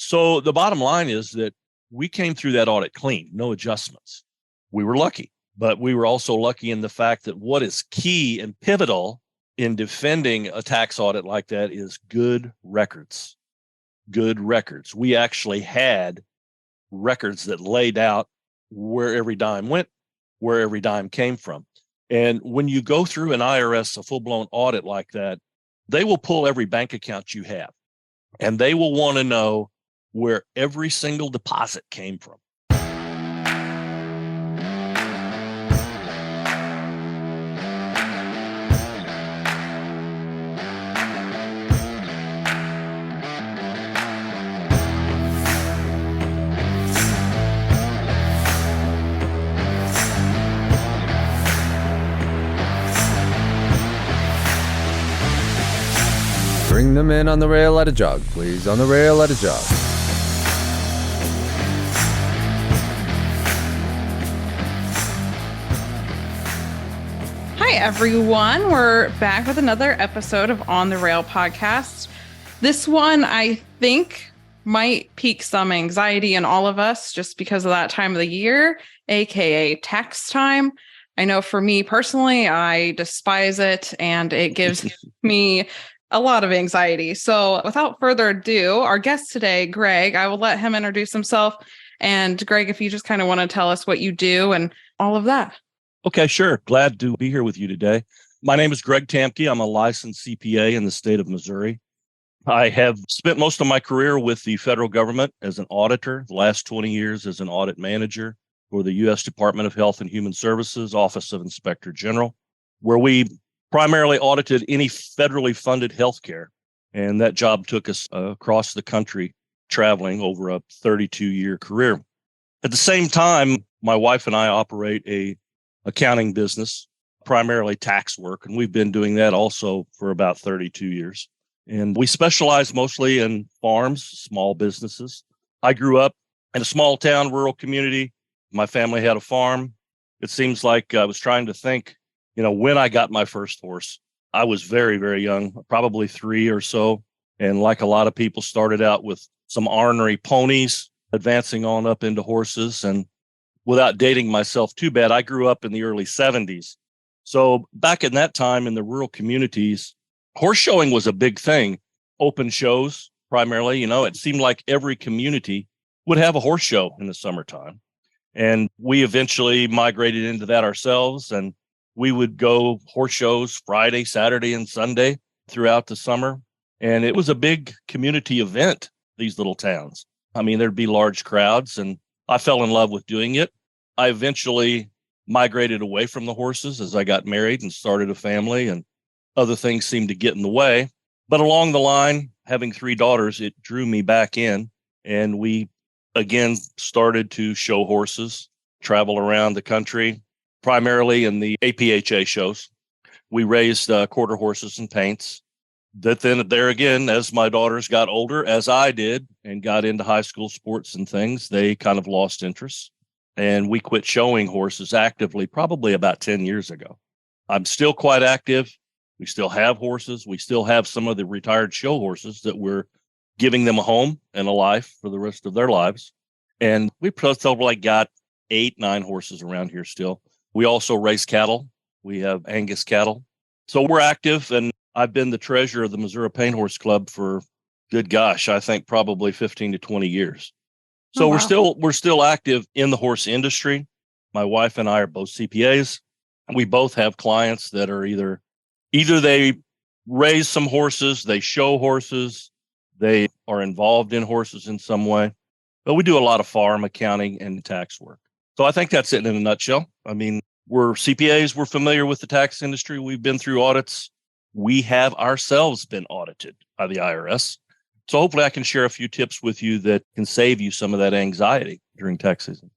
So the bottom line is that we came through that audit clean, no adjustments. We were lucky, but we were also lucky in the fact that what is key and pivotal in defending a tax audit like that is good records. Good records. We actually had records that laid out where every dime went, where every dime came from. And when you go through an IRS, a full-blown audit like that, they will pull every bank account you have, and they will want to know where every single deposit came from. Bring them in on the rail at a jog, please. On the rail at a jog. Hi, everyone. We're back with another episode of On the Rail podcast. This one, I think, might pique some anxiety in all of us just because of that time of the year, aka tax time. I know for me personally, I despise it, and it gives me a lot of anxiety. So without further ado, our guest today, Greg, I will let him introduce himself. And Greg, if you just kind of want to tell us what you do and all of that. Okay, sure. Glad to be here with you today. My name is Greg Tambke. I'm a licensed CPA in the state of Missouri. I have spent most of my career with the federal government as an auditor, the last 20 years as an audit manager for the U.S. Department of Health and Human Services, Office of Inspector General, where we primarily audited any federally funded healthcare. And that job took us across the country, traveling over a 32-year career. At the same time, my wife and I operate a accounting business, primarily tax work, and we've been doing that also for about 32 years. And we specialize mostly in farms, small businesses. I grew up in a small town, rural community. My family had a farm. It seems like I was trying to think, when I got my first horse. I was very, very young, probably 3 or so. And like a lot of people, started out with some ornery ponies, advancing on up into horses. And without dating myself too bad, I grew up in the early 70s. So back in that time in the rural communities, horse showing was a big thing. Open shows, primarily, it seemed like every community would have a horse show in the summertime. And we eventually migrated into that ourselves. And we would go horse shows Friday, Saturday, and Sunday throughout the summer. And it was a big community event, these little towns. I mean, there'd be large crowds, and I fell in love with doing it. I eventually migrated away from the horses as I got married and started a family, and other things seemed to get in the way. But along the line, having 3 daughters, it drew me back in, and we again started to show horses, travel around the country, primarily in the APHA shows. We raised quarter horses and paints. That then there again, as my daughters got older, as I did, and got into high school sports and things, they kind of lost interest. And we quit showing horses actively probably about 10 years ago. I'm still quite active. We still have horses. We still have some of the retired show horses that we're giving them a home and a life for the rest of their lives. And we probably got 8-9 horses around here still. We also raise cattle. We have Angus cattle. So we're active, and I've been the treasurer of the Missouri Paint Horse Club for, good gosh, I think probably 15 to 20 years. So we're still active in the horse industry. My wife and I are both CPAs. We both have clients that are either they raise some horses, they show horses, they are involved in horses in some way. But we do a lot of farm accounting and tax work. So I think that's it in a nutshell. I mean, we're CPAs. We're familiar with the tax industry. We've been through audits. We have ourselves been audited by the IRS. So hopefully I can share a few tips with you that can save you some of that anxiety during tax season.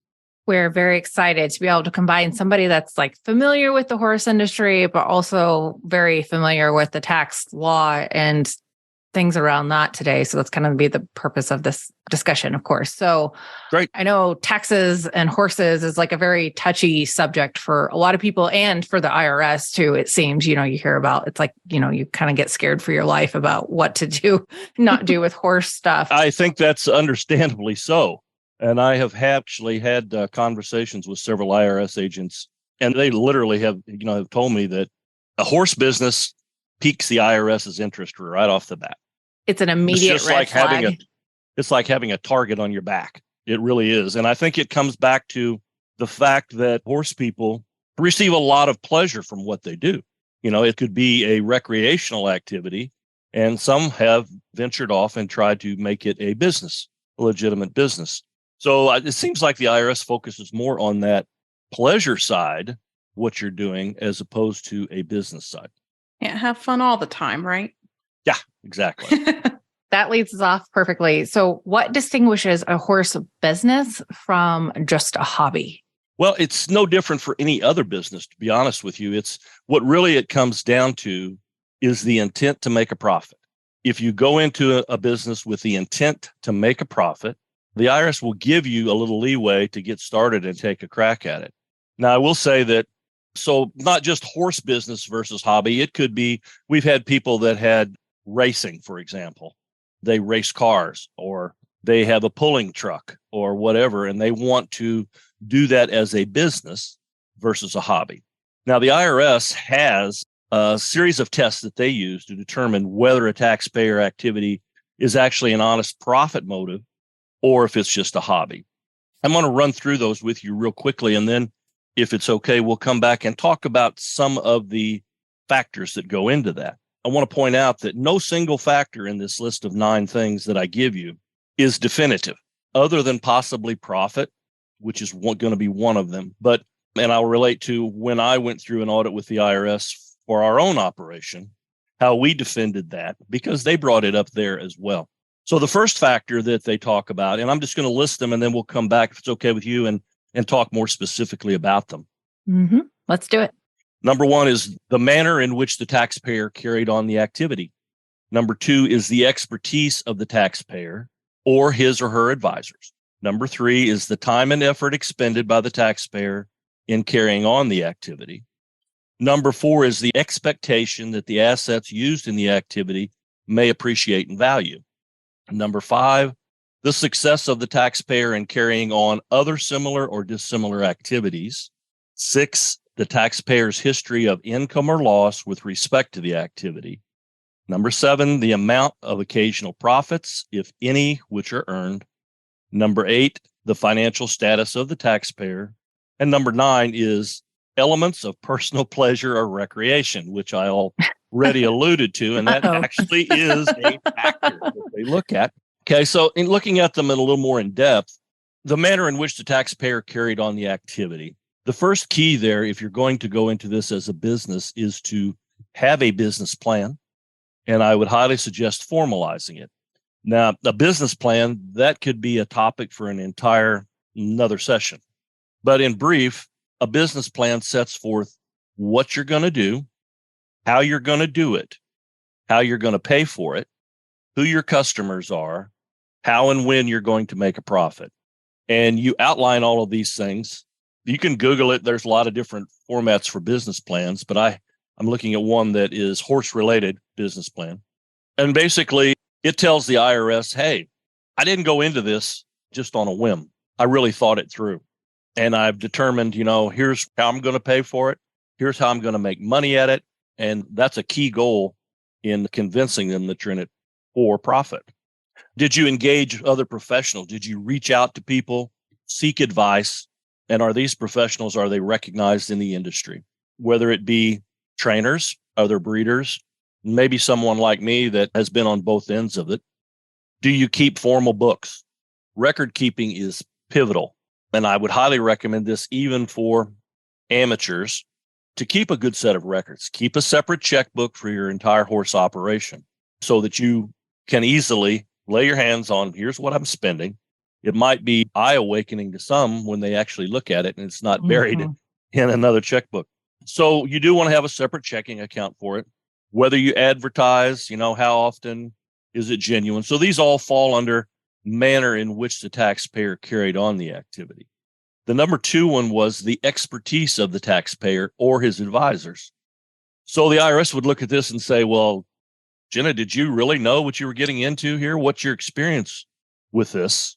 We're very excited to be able to combine somebody that's familiar with the horse industry, but also very familiar with the tax law and things around that today. So that's kind of be the purpose of this discussion, of course. So Great. I know taxes and horses is like a very touchy subject for a lot of people and for the IRS too. It seems, you hear about, it's like, you kind of get scared for your life about what to do, not do with horse stuff. I think that's understandably so. And I have actually had conversations with several IRS agents, and they literally have told me that a horse business piques the IRS's interest right off the bat. It's an immediate It's just red like flag. it's like having a target on your back. It really is. And I think it comes back to the fact that horse people receive a lot of pleasure from what they do. It could be a recreational activity, and some have ventured off and tried to make it a business, a legitimate business. So it seems like the IRS focuses more on that pleasure side, what you're doing, as opposed to a business side. Can't have fun all the time, right? Yeah, exactly. That leads us off perfectly. So what distinguishes a horse business from just a hobby? Well, it's no different for any other business, to be honest with you. It's what really it comes down to is the intent to make a profit. If you go into a business with the intent to make a profit, the IRS will give you a little leeway to get started and take a crack at it. Now, I will say that, so not just horse business versus hobby, it could be, we've had people that had racing, for example. They race cars, or they have a pulling truck or whatever, and they want to do that as a business versus a hobby. Now, the IRS has a series of tests that they use to determine whether a taxpayer activity is actually an honest profit motive or if it's just a hobby. I'm going to run through those with you real quickly, and then if it's okay, we'll come back and talk about some of the factors that go into that. I want to point out that no single factor in this list of 9 things that I give you is definitive, other than possibly profit, which is going to be one of them. And I'll relate to when I went through an audit with the IRS for our own operation, how we defended that, because they brought it up there as well. So the first factor that they talk about, and I'm just going to list them, and then we'll come back, if it's okay with you, and talk more specifically about them. Mm-hmm. Let's do it. Number 1 is the manner in which the taxpayer carried on the activity. Number 2 is the expertise of the taxpayer or his or her advisors. Number 3 is the time and effort expended by the taxpayer in carrying on the activity. Number 4 is the expectation that the assets used in the activity may appreciate in value. Number 5, the success of the taxpayer in carrying on other similar or dissimilar activities. 6, the taxpayer's history of income or loss with respect to the activity. Number 7, the amount of occasional profits, if any, which are earned. Number 8, the financial status of the taxpayer. And number 9 is elements of personal pleasure or recreation, which I already alluded to, and that actually is a factor that they look at. Okay, so in looking at them in a little more in depth, the manner in which the taxpayer carried on the activity. The first key there, if you're going to go into this as a business, is to have a business plan, and I would highly suggest formalizing it. Now, a business plan, that could be a topic for another session. But in brief, a business plan sets forth what you're going to do, how you're going to do it, how you're going to pay for it, who your customers are, how and when you're going to make a profit. And you outline all of these things. You can Google it. There's a lot of different formats for business plans, but I'm looking at one that is horse-related business plan. And basically, it tells the IRS, hey, I didn't go into this just on a whim. I really thought it through. And I've determined, here's how I'm going to pay for it. Here's how I'm going to make money at it. And that's a key goal in convincing them that you're in it for profit. Did you engage other professionals? Did you reach out to people, seek advice? And are these professionals, are they recognized in the industry? Whether it be trainers, other breeders, maybe someone like me that has been on both ends of it. Do you keep formal books? Record keeping is pivotal. And I would highly recommend this even for amateurs, to keep a good set of records. Keep a separate checkbook for your entire horse operation so that you can easily lay your hands on, here's what I'm spending. It might be eye-awakening to some when they actually look at it and it's not buried in another checkbook. So you do want to have a separate checking account for it. Whether you advertise, how often, Is it genuine? So these all fall under manner in which the taxpayer carried on the activity. The number 2 one was the expertise of the taxpayer or his advisors. So the IRS would look at this and say, well, Jenna, did you really know what you were getting into here? What's your experience with this?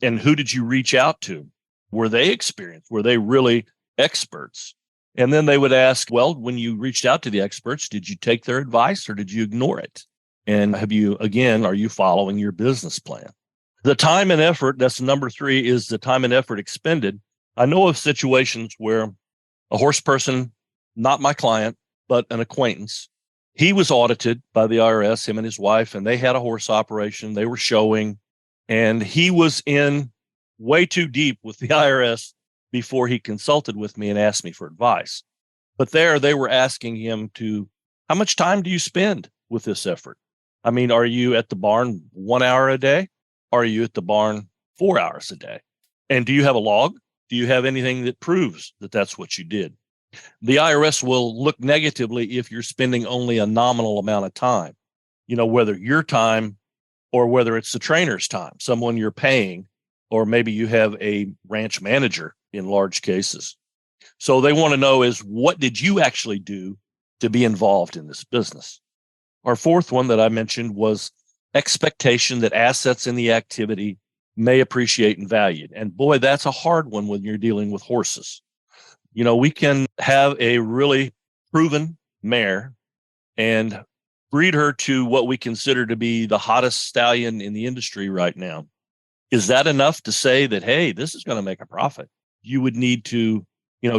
And who did you reach out to? Were they experienced? Were they really experts? And then they would ask, well, when you reached out to the experts, did you take their advice or did you ignore it? And are you following your business plan? The time and effort, that's number 3, is the time and effort expended. I know of situations where a horse person, not my client, but an acquaintance, he was audited by the IRS, him and his wife, and they had a horse operation. They were showing, and he was in way too deep with the IRS before he consulted with me and asked me for advice. But there they were asking him how much time do you spend with this effort? I mean, are you at the barn 1 hour a day? Are you at the barn 4 hours a day? And do you have a log? Do you have anything that proves that that's what you did? The IRS will look negatively if you're spending only a nominal amount of time, whether your time or whether it's the trainer's time, someone you're paying, or maybe you have a ranch manager in large cases. So they want to know is what did you actually do to be involved in this business? Our 4th one that I mentioned was expectation that assets in the activity may appreciate in value. And boy, that's a hard one when you're dealing with horses. We can have a really proven mare and breed her to what we consider to be the hottest stallion in the industry right now. Is that enough to say that, hey, this is going to make a profit? You would need to,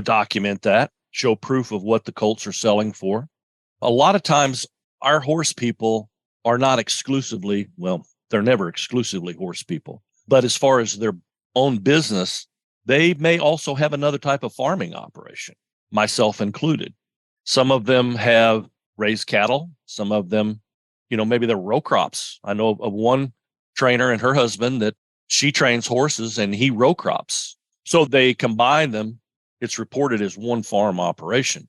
document that, show proof of what the colts are selling for. A lot of times our horse people are not exclusively, they're never exclusively horse people. But as far as their own business, they may also have another type of farming operation, myself included. Some of them have raised cattle. Some of them, maybe they're row crops. I know of one trainer and her husband that she trains horses and he row crops. So they combine them. It's reported as one farm operation.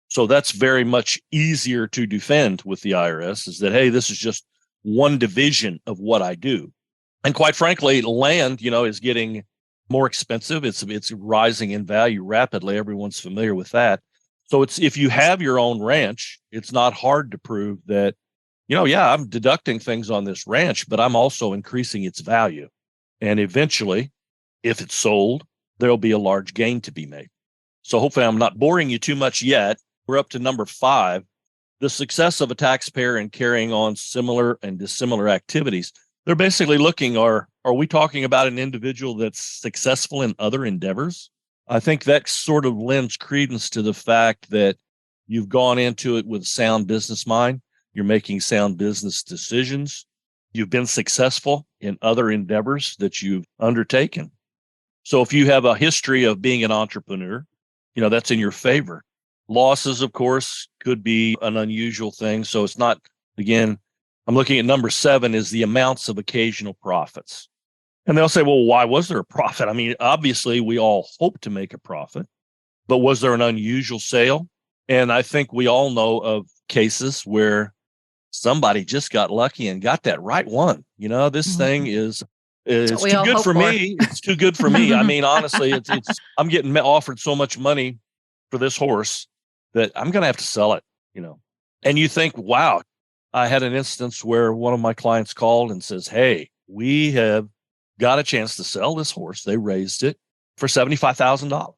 So that's very much easier to defend with the IRS is that, hey, this is just one division of what I do. And quite frankly, land, is getting more expensive. It's rising in value rapidly. Everyone's familiar with that. So if you have your own ranch, it's not hard to prove that, I'm deducting things on this ranch, but I'm also increasing its value. And eventually, if it's sold, there'll be a large gain to be made. So hopefully I'm not boring you too much yet. We're up to number 5, the success of a taxpayer in carrying on similar and dissimilar activities. They're basically looking, are we talking about an individual that's successful in other endeavors? I think that sort of lends credence to the fact that you've gone into it with a sound business mind. You're making sound business decisions. You've been successful in other endeavors that you've undertaken. So if you have a history of being an entrepreneur, that's in your favor. Losses, of course, could be an unusual thing. So it's not, again, I'm looking at number 7 is the amounts of occasional profits. And they'll say, well, why was there a profit? I mean, obviously, we all hope to make a profit, but was there an unusual sale? And I think we all know of cases where somebody just got lucky and got that right one. This thing is too good for me. It's too good for me. I mean, honestly, I'm getting offered so much money for this horse that I'm going to have to sell it, And you think, wow, I had an instance where one of my clients called and says, hey, we have got a chance to sell this horse. They raised it for $75,000.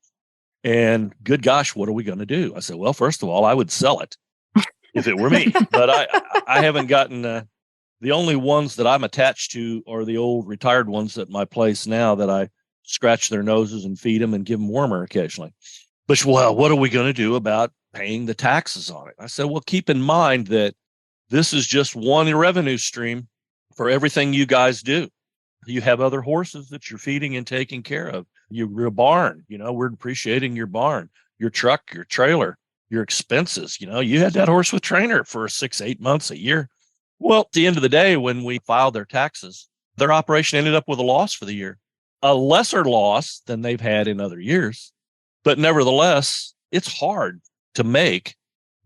And good gosh, what are we going to do? I said, well, first of all, I would sell it if it were me. But I haven't gotten the only ones that I'm attached to are the old retired ones at my place now that I scratch their noses and feed them and give them warmer occasionally. But, well, what are we going to do about paying the taxes on it? I said, well, keep in mind that this is just one revenue stream for everything you guys do. You have other horses that you're feeding and taking care of. Your barn, we're appreciating your barn, your truck, your trailer, your expenses. You had that horse with trainer for 6-8 months, a year. Well, at the end of the day, when we filed their taxes, their operation ended up with a loss for the year, a lesser loss than they've had in other years. But nevertheless, it's hard to make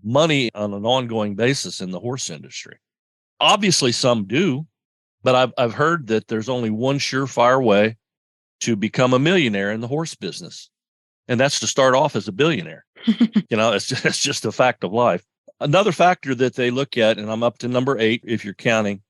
money on an ongoing basis in the horse industry. Obviously, some do, but I've heard that there's only one surefire way to become a millionaire in the horse business, and that's to start off as a billionaire. It's just a fact of life. Another factor that they look at, and I'm up to number 8 if you're counting,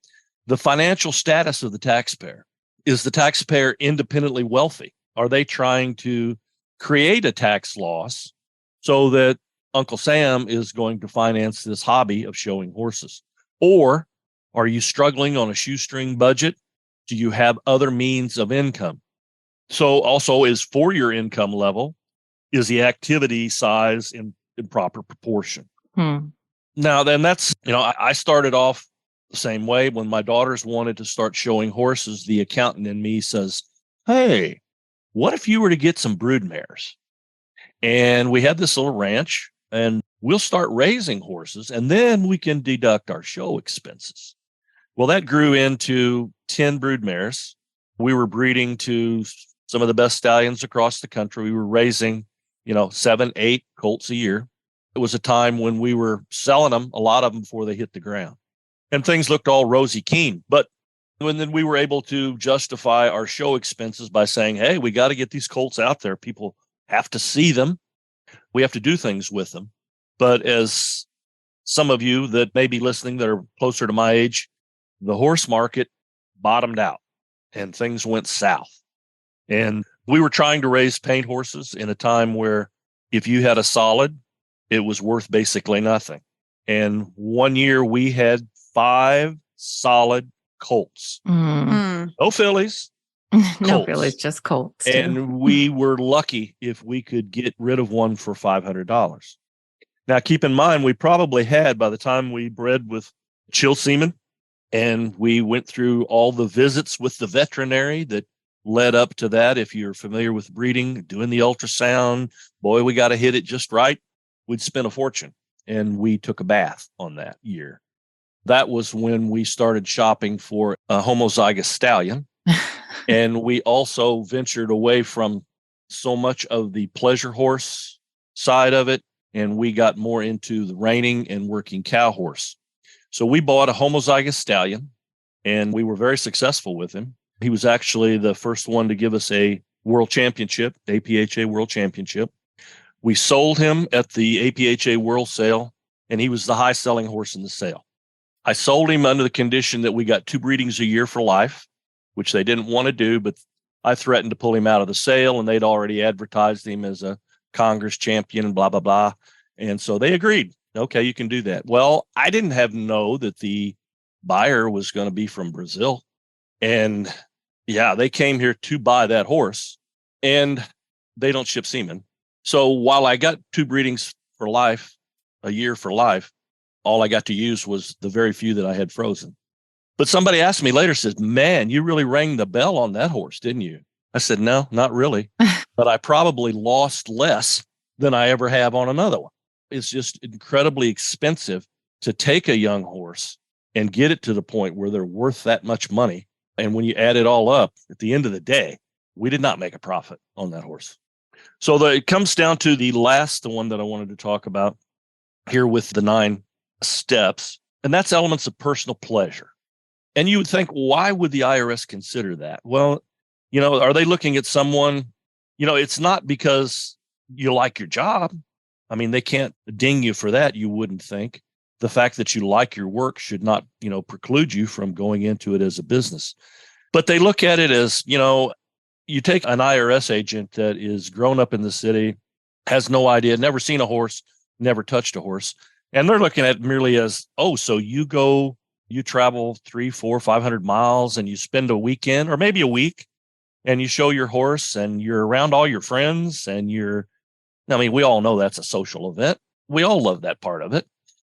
the financial status of the taxpayer. Is the taxpayer independently wealthy? Are they trying to create a tax loss so that Uncle Sam is going to finance this hobby of showing horses? Or are you struggling on a shoestring budget? Do you have other means of income? So also, is for your income level, is the activity size in proper proportion? Now, then that's, I started off the same way. When my daughters wanted to start showing horses, the accountant in me says, hey, what if you were to get some brood mares? And we had this little ranch, and we'll start raising horses, and then we can deduct our show expenses. Well, that grew into 10 brood mares. We were breeding to some of the best stallions across the country. We were raising, 7, 8 colts a year. It was a time when we were selling them, a lot of them, before they hit the ground. And things looked all rosy keen. But then we were able to justify our show expenses by saying, hey, we got to get these colts out there. People have to see them. We have to do things with them. But as some of you that may be listening that are closer to my age, the horse market bottomed out and things went south. And we were trying to raise paint horses in a time where if you had a solid, it was worth basically nothing. And one year we had 5 solid colts. No fillies. No fillies, just colts. And we were lucky if we could get rid of one for $500. Now, keep in mind, we probably had, by the time we bred with chill semen, and we went through all the visits with the veterinary that led up to that. If you're familiar with breeding, doing the ultrasound, boy, we got to hit it just right. We'd spent a fortune, and we took a bath on that year. That was when we started shopping for a homozygous stallion. And we also ventured away from so much of the pleasure horse side of it, and we got more into the reining and working cow horse. So we bought a homozygous stallion, and we were very successful with him. He was actually the first one to give us a world championship, APHA world championship. We sold him at the APHA World Sale, and he was the high-selling horse in the sale. I sold him under the condition that we got 2 breedings a year for life, which they didn't want to do, but I threatened to pull him out of the sale, and they'd already advertised him as a Congress champion and blah, blah, blah. And so they agreed. Okay, you can do that. Well, I didn't know that the buyer was going to be from Brazil. And yeah, they came here to buy that horse, and they don't ship semen. So while I got 2 breedings for life, a year for life, all I got to use was the very few that I had frozen. But somebody asked me later, says, man, you really rang the bell on that horse, didn't you? I said, no, not really. But I probably lost less than I ever have on another one. It's just incredibly expensive to take a young horse and get it to the point where they're worth that much money. And when you add it all up, at the end of the day, we did not make a profit on that horse. So it comes down to the one that I wanted to talk about here with the 9 steps, and that's elements of personal pleasure. And you would think, why would the IRS consider that? Well, are they looking at someone, it's not because you like your job. I mean, they can't ding you for that, you wouldn't think. The fact that you like your work should not, preclude you from going into it as a business. But they look at it as, you take an IRS agent that is grown up in the city, has no idea, never seen a horse, never touched a horse. And they're looking at it merely as, so you travel 300, 400, 500 miles and you spend a weekend or maybe a week and you show your horse and you're around all your friends and we all know that's a social event. We all love that part of it.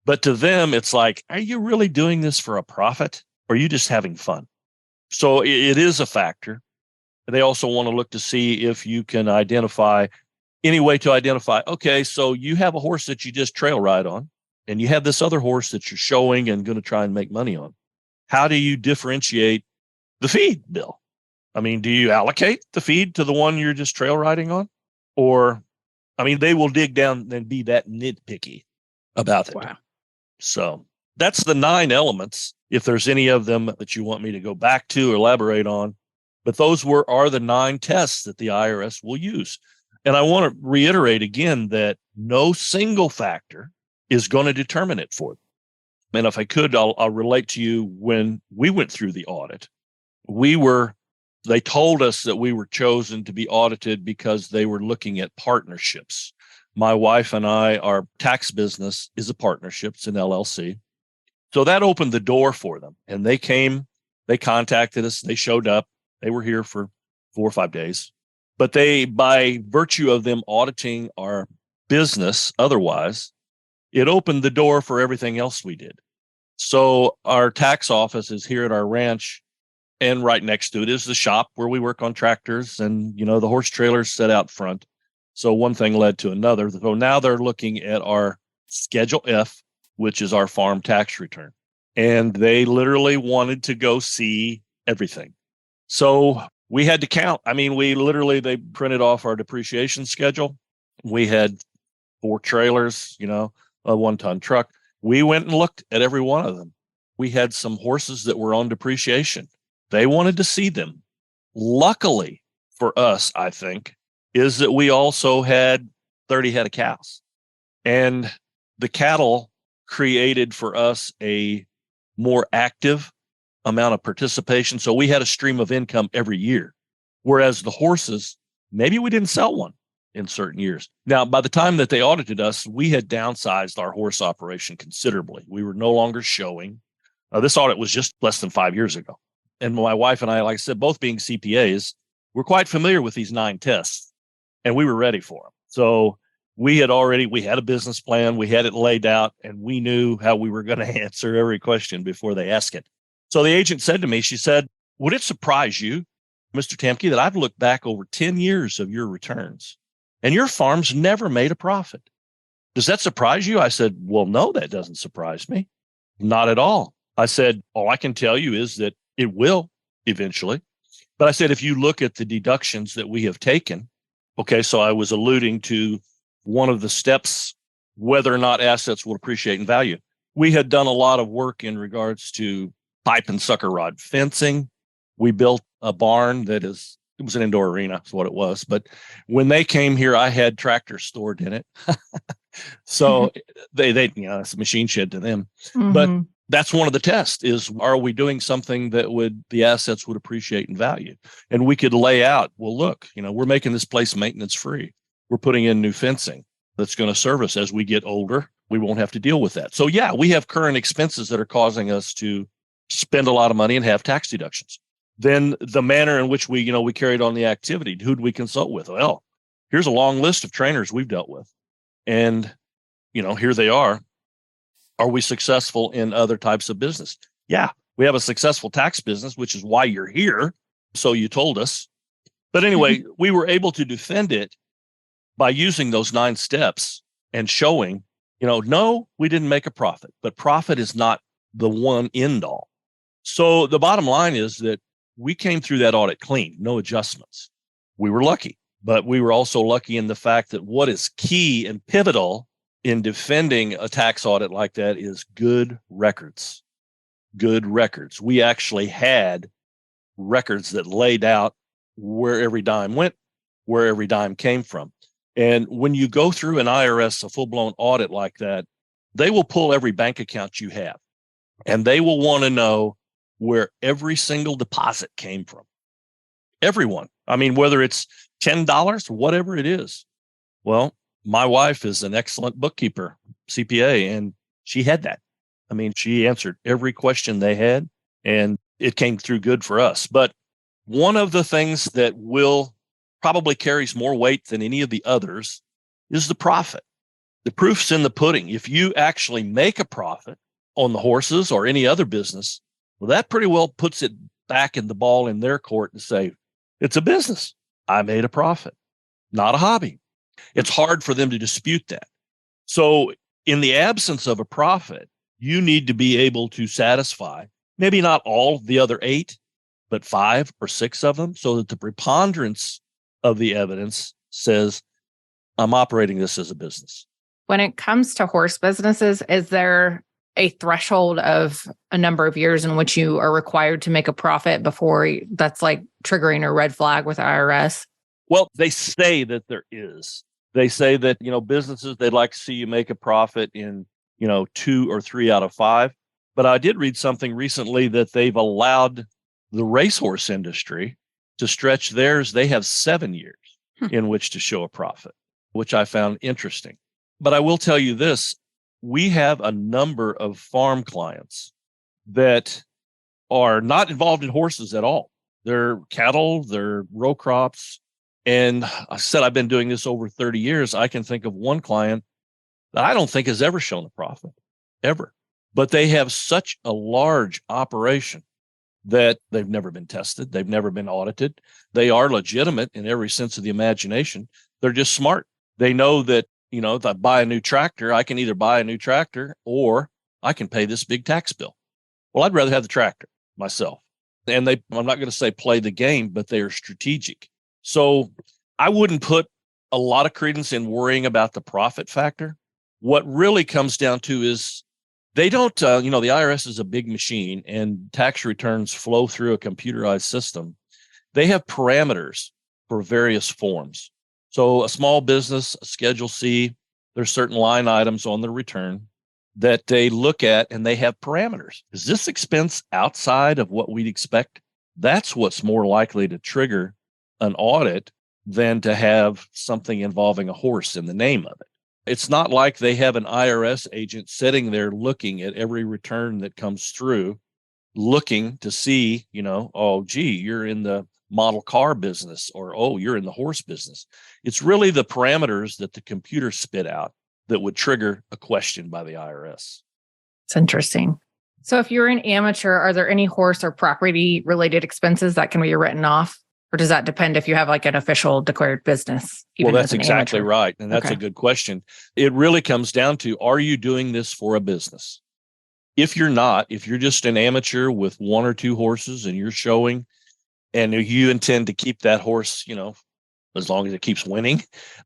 But to them, it's like, are you really doing this for a profit or are you just having fun? So it is a factor. They also want to look to see if you can identify any way to identify, okay, so you have a horse that you just trail ride on, and you have this other horse that you're showing and going to try and make money on. How do you differentiate the feed bill? I mean, do you allocate the feed to the one you're just trail riding on? Or, they will dig down and be that nitpicky about it. Wow. So that's the 9 elements. if there's any of them that you want me to go back to or elaborate on. But those are the 9 tests that the IRS will use. And I want to reiterate again that no single factor is going to determine it for them. And if I could, I'll relate to you when we went through the audit. They told us that we were chosen to be audited because they were looking at partnerships. My wife and I, our tax business is a partnership. It's an LLC. So that opened the door for them. And they came, they contacted us, they showed up. They were here for 4 or 5 days. But by virtue of them auditing our business otherwise, it opened the door for everything else we did. So our tax office is here at our ranch, and right next to it is the shop where we work on tractors, and the horse trailers set out front. So one thing led to another. So now they're looking at our Schedule F, which is our farm tax return. And they literally wanted to go see everything. So we had to count. They printed off our depreciation schedule. We had 4 trailers, a 1-ton truck. We went and looked at every one of them. We had some horses that were on depreciation. They wanted to see them. Luckily for us, I think, is that we also had 30 head of cows. And the cattle created for us a more active amount of participation. So we had a stream of income every year. Whereas the horses, maybe we didn't sell one in certain years. Now, by the time that they audited us, we had downsized our horse operation considerably. We were no longer showing. This audit was just less than 5 years ago. And my wife and I, like I said, both being CPAs, we're quite familiar with these 9 tests, and we were ready for them. So we had a business plan, we had it laid out, and we knew how we were going to answer every question before they asked it. So the agent said to me, she said, "Would it surprise you, Mr. Tambke, that I've looked back over 10 years of your returns and your farm's never made a profit? Does that surprise you?" I said, "Well, no, that doesn't surprise me. Not at all." I said, "All I can tell you is that it will eventually." But I said, if you look at the deductions that we have taken, okay, so I was alluding to one of the steps, whether or not assets will appreciate in value. We had done a lot of work in regards to pipe and sucker rod fencing. We built a barn it was an indoor arena, is what it was. But when they came here, I had tractors stored in it. So it's a machine shed to them. Mm-hmm. But that's one of the tests is, are we doing something that the assets would appreciate in value? And we could lay out, well, look, we're making this place maintenance free. We're putting in new fencing that's going to serve us as we get older. We won't have to deal with that. So yeah, we have current expenses that are causing us to spend a lot of money and have tax deductions. Then the manner in which we carried on the activity, who'd we consult with? Well, here's a long list of trainers we've dealt with. And, here they are. Are we successful in other types of business? Yeah, we have a successful tax business, which is why you're here. So you told us. But anyway, we were able to defend it by using those 9 steps and showing, no, we didn't make a profit, but profit is not the one end all. So the bottom line is that we came through that audit clean, no adjustments. We were lucky, but we were also lucky in the fact that what is key and pivotal in defending a tax audit like that is good records. Good records. We actually had records that laid out where every dime went, where every dime came from. And when you go through an IRS, a full-blown audit like that, they will pull every bank account you have, and they will want to know where every single deposit came from. Everyone. Whether it's $10, whatever it is. Well, my wife is an excellent bookkeeper, CPA, and she had that. She answered every question they had, and it came through good for us. But one of the things that will probably carries more weight than any of the others is the profit. The proof's in the pudding. If you actually make a profit on the horses or any other business, well, that pretty well puts it back in the ball in their court to say, it's a business. I made a profit, not a hobby. It's hard for them to dispute that. So in the absence of a profit, you need to be able to satisfy maybe not all the other 8, but 5 or 6 of them, so that the preponderance of the evidence says, I'm operating this as a business. When it comes to horse businesses, is there a threshold of a number of years in which you are required to make a profit before that's like triggering a red flag with IRS? Well, they say that there is. They say that, businesses, they'd like to see you make a profit in, 2 or 3 out of 5. But I did read something recently that they've allowed the racehorse industry to stretch theirs. They have 7 years in which to show a profit, which I found interesting. But I will tell you this, we have a number of farm clients that are not involved in horses at all. They're cattle, they're row crops. And I said, I've been doing this over 30 years. I can think of one client that I don't think has ever shown a profit, ever. But they have such a large operation that they've never been tested. They've never been audited. They are legitimate in every sense of the imagination. They're just smart. They know that, if I buy a new tractor, I can either buy a new tractor or I can pay this big tax bill. Well, I'd rather have the tractor myself. And I'm not going to say play the game, but they are strategic. So I wouldn't put a lot of credence in worrying about the profit factor. What really comes down to is they don't, the IRS is a big machine and tax returns flow through a computerized system. They have parameters for various forms. So a small business, a Schedule C, there's certain line items on the return that they look at and they have parameters. Is this expense outside of what we'd expect? That's what's more likely to trigger an audit than to have something involving a horse in the name of it. It's not like they have an IRS agent sitting there looking at every return that comes through, looking to see, oh, gee, you're in the model car business, or, oh, you're in the horse business. It's really the parameters that the computer spit out that would trigger a question by the IRS. It's interesting. So if you're an amateur, are there any horse or property related expenses that can be written off? Or does that depend if you have like an official declared business? Well, that's exactly right. And that's a good question. It really comes down to, are you doing this for a business? If you're not, if you're just an amateur with 1 or 2 horses and you're showing and you intend to keep that horse, as long as it keeps winning,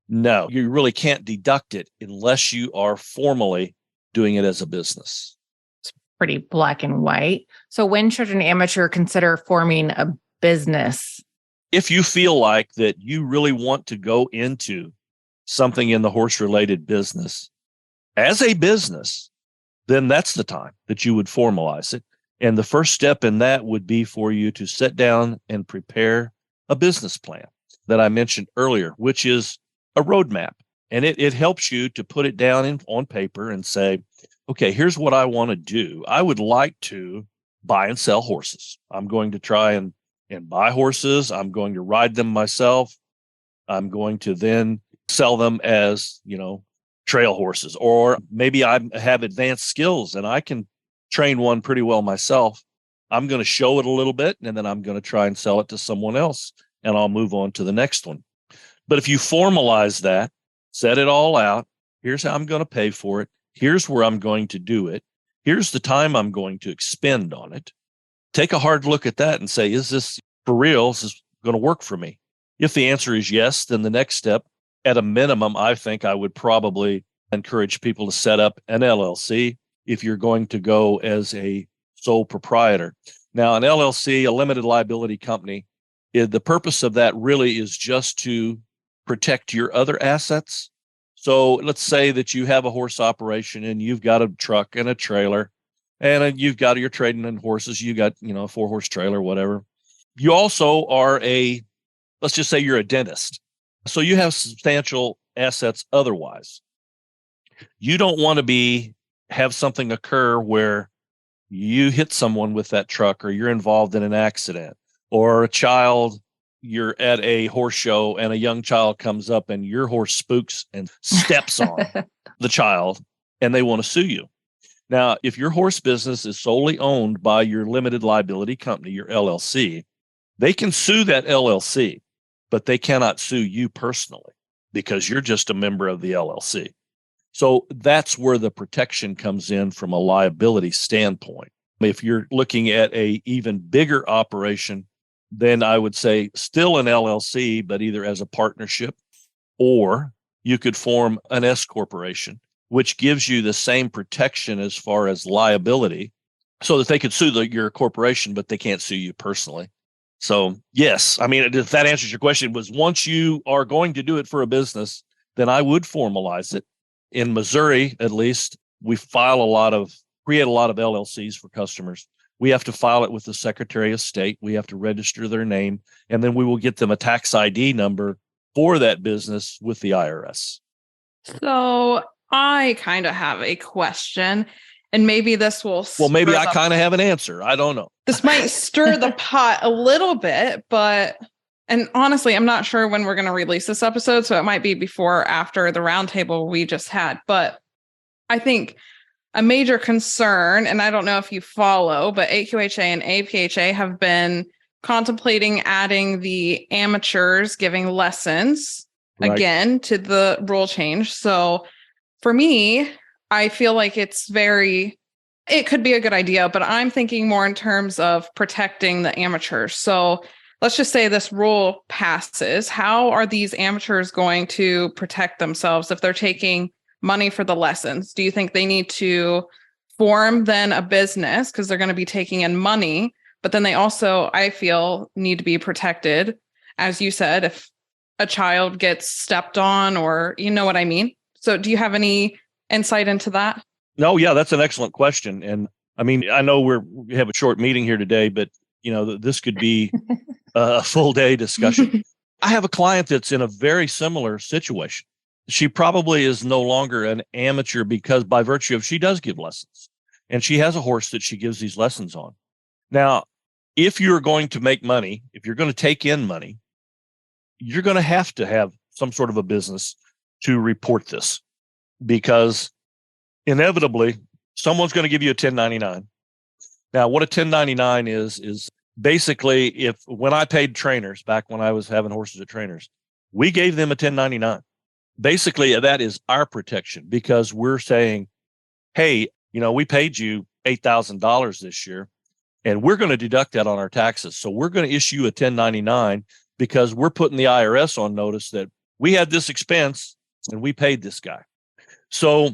no, you really can't deduct it unless you are formally doing it as a business. It's pretty black and white. So when should an amateur consider forming a business? If you feel like that you really want to go into something in the horse-related business as a business, then that's the time that you would formalize it. And the first step in that would be for you to sit down and prepare a business plan that I mentioned earlier, which is a roadmap. And it helps you to put it down on paper and say, okay, here's what I want to do. I would like to buy and sell horses. I'm going to try and buy horses. I'm going to ride them myself. I'm going to then sell them as, trail horses, or maybe I have advanced skills and I can train one pretty well myself. I'm going to show it a little bit and then I'm going to try and sell it to someone else and I'll move on to the next one. But if you formalize that, set it all out, here's how I'm going to pay for it. Here's where I'm going to do it. Here's the time I'm going to expend on it. Take a hard look at that and say, is this for real? Is this going to work for me? If the answer is yes, then the next step, at a minimum, I think I would probably encourage people to set up an LLC if you're going to go as a sole proprietor. Now, an LLC, a limited liability company, the purpose of that really is just to protect your other assets. So let's say that you have a horse operation and you've got a truck and a trailer and you've got your trading in horses. You got, a 4-horse trailer, whatever. You also are let's just say you're a dentist. So you have substantial assets otherwise. You don't want to have something occur where you hit someone with that truck or you're involved in an accident, or a child, you're at a horse show and a young child comes up and your horse spooks and steps on the child and they want to sue you. Now, if your horse business is solely owned by your limited liability company, your LLC, they can sue that LLC, but they cannot sue you personally because you're just a member of the LLC. So that's where the protection comes in from a liability standpoint. If you're looking at a even bigger operation, then I would say still an LLC, but either as a partnership, or you could form an S corporation, which gives you the same protection as far as liability so that they could sue your corporation, but they can't sue you personally. So yes, I mean, if that answers your question, was once you are going to do it for a business, then I would formalize it. In Missouri, at least, we create a lot of LLCs for customers. We have to file it with the Secretary of State. We have to register their name, and then we will get them a tax ID number for that business with the IRS. So I kind of have a question, and maybe this will. Well, maybe I kind of have an answer. I don't know. This might stir the pot a little bit, and honestly, I'm not sure when we're going to release this episode, so it might be before or after the roundtable we just had. But I think a major concern, and I don't know if you follow, but AQHA and APHA have been contemplating adding the amateurs giving lessons again to the rule change. So for me, I feel like it could be a good idea, but I'm thinking more in terms of protecting the amateurs. So let's just say this rule passes. How are these amateurs going to protect themselves if they're taking money for the lessons? Do you think they need to form then a business because they're going to be taking in money, but then they also, I feel, need to be protected, as you said, if a child gets stepped on, or you know what I mean? So do you have any insight into that? No, yeah, that's an excellent question. And I mean, I know we have a short meeting here today, but this could be a full day discussion. I have a client that's in a very similar situation. She probably is no longer an amateur because by virtue of she does give lessons, and she has a horse that she gives these lessons on. Now, if you're going to make money, if you're going to take in money, you're going to have some sort of a business to report this, because inevitably someone's going to give you a 1099. Now, what a 1099 is basically, when I paid trainers back when I was having horses at trainers, we gave them a 1099. Basically, that is our protection, because we're saying, hey, we paid you $8,000 this year, and we're going to deduct that on our taxes. So we're going to issue a 1099 because we're putting the IRS on notice that we had this expense and we paid this guy. So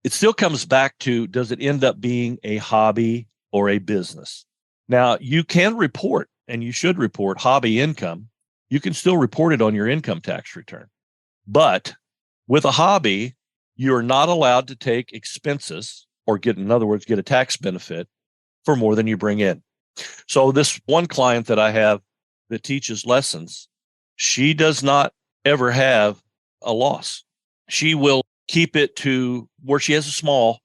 it still comes back to, does it end up being a hobby or a business? Now, you can report, and you should report, hobby income. You can still report it on your income tax return. But with a hobby, you're not allowed to take expenses or get a tax benefit for more than you bring in. So this one client that I have that teaches lessons, she does not ever have a loss. She will keep it to where she has a small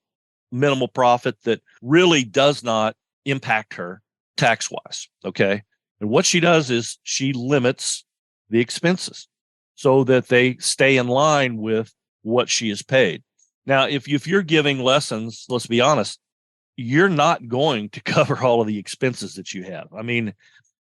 minimal profit that really does not impact her tax-wise. Okay. And what she does is she limits the expenses so that they stay in line with what she is paid. Now, if you're giving lessons, let's be honest, you're not going to cover all of the expenses that you have. I mean,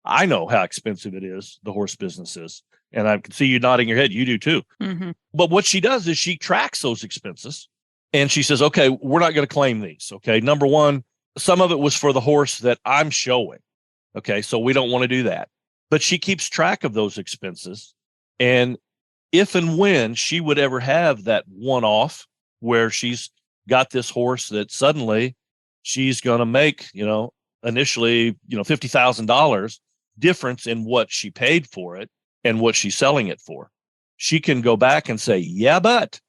I know how expensive it is, the horse business is, and I can see you nodding your head. You do too. Mm-hmm. But what she does is she tracks those expenses, and she says, okay, we're not going to claim these. Okay. Number one, some of it was for the horse that I'm showing. Okay. So we don't want to do that, but she keeps track of those expenses. And if and when she would ever have that one-off where she's got this horse that suddenly she's going to make, initially, $50,000 difference in what she paid for it and what she's selling it for, she can go back and say, yeah, but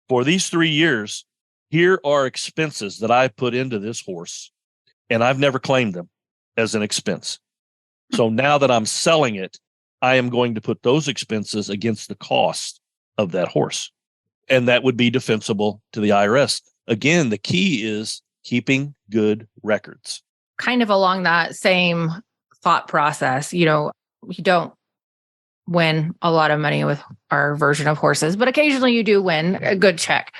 for these 3 years, here are expenses that I put into this horse, and I've never claimed them as an expense. So now that I'm selling it, I am going to put those expenses against the cost of that horse. And that would be defensible to the IRS. Again, the key is keeping good records. Kind of along that same thought process, we don't win a lot of money with our version of horses, but occasionally you do win a good check.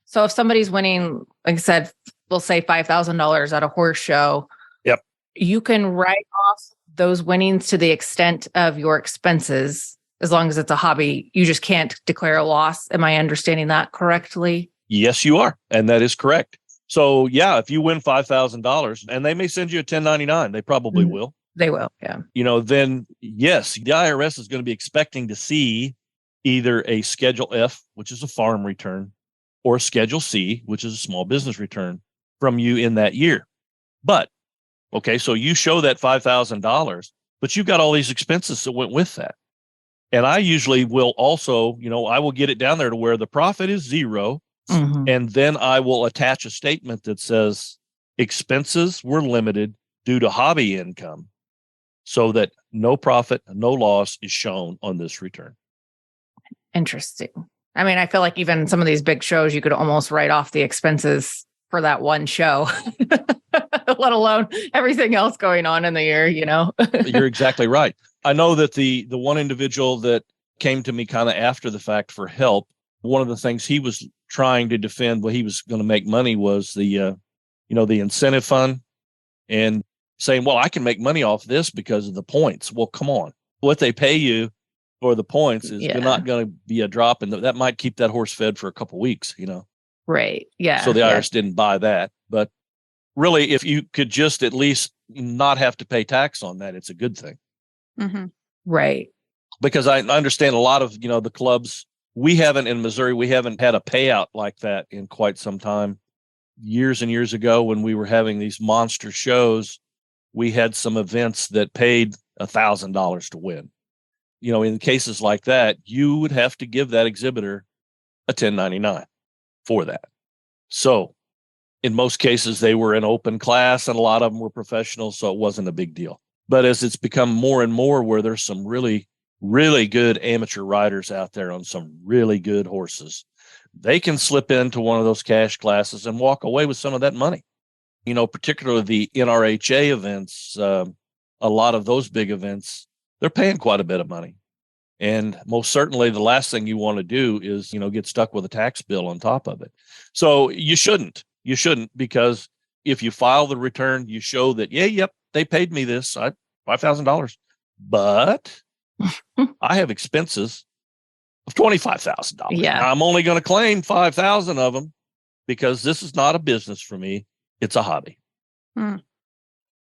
So if somebody's winning, like I said, we'll say $5,000 at a horse show, yep, you can write off those winnings to the extent of your expenses, as long as it's a hobby. You just can't declare a loss. Am I understanding that correctly? Yes, you are. And that is correct. So yeah, if you win $5,000 and they may send you a 1099, they probably will. They will. Yeah. Then yes, the IRS is going to be expecting to see either a Schedule F, which is a farm return, or a Schedule C, which is a small business return from you in that year. But, okay, so you show that $5,000, but you've got all these expenses that went with that. And I usually will also, I will get it down there to where the profit is zero. Mhm. And then I will attach a statement that says expenses were limited due to hobby income, so that no profit, no loss is shown on this return. Interesting. I mean, I feel like even some of these big shows, you could almost write off the expenses for that one show, let alone everything else going on in the year, You're exactly right. I know that the one individual that came to me kind of after the fact for help, one of the things he was trying to defend what he was going to make money was the incentive fund, and saying, well, I can make money off this because of the points. Well, come on. What they pay you for the points is not going to be a drop in that might keep that horse fed for a couple of weeks, Right. Yeah. So the IRS didn't buy that. But really, if you could just at least not have to pay tax on that, it's a good thing. Mm-hmm. Right. Because I understand a lot of, the clubs, in Missouri, we haven't had a payout like that in quite some time. Years and years ago, when we were having these monster shows, we had some events that paid $1,000 to win. In cases like that, you would have to give that exhibitor a 1099 for that. So in most cases, they were an open class and a lot of them were professionals, so it wasn't a big deal. But as it's become more and more where there's some really, really good amateur riders out there on some really good horses, they can slip into one of those cash classes and walk away with some of that money. Particularly the NRHA events, a lot of those big events, they're paying quite a bit of money. And most certainly the last thing you want to do is, get stuck with a tax bill on top of it. So you shouldn't, because if you file the return, you show that, they paid me this, $5,000, but I have expenses of $25,000. Yeah. Now, I'm only going to claim 5,000 of them because this is not a business for me. It's a hobby.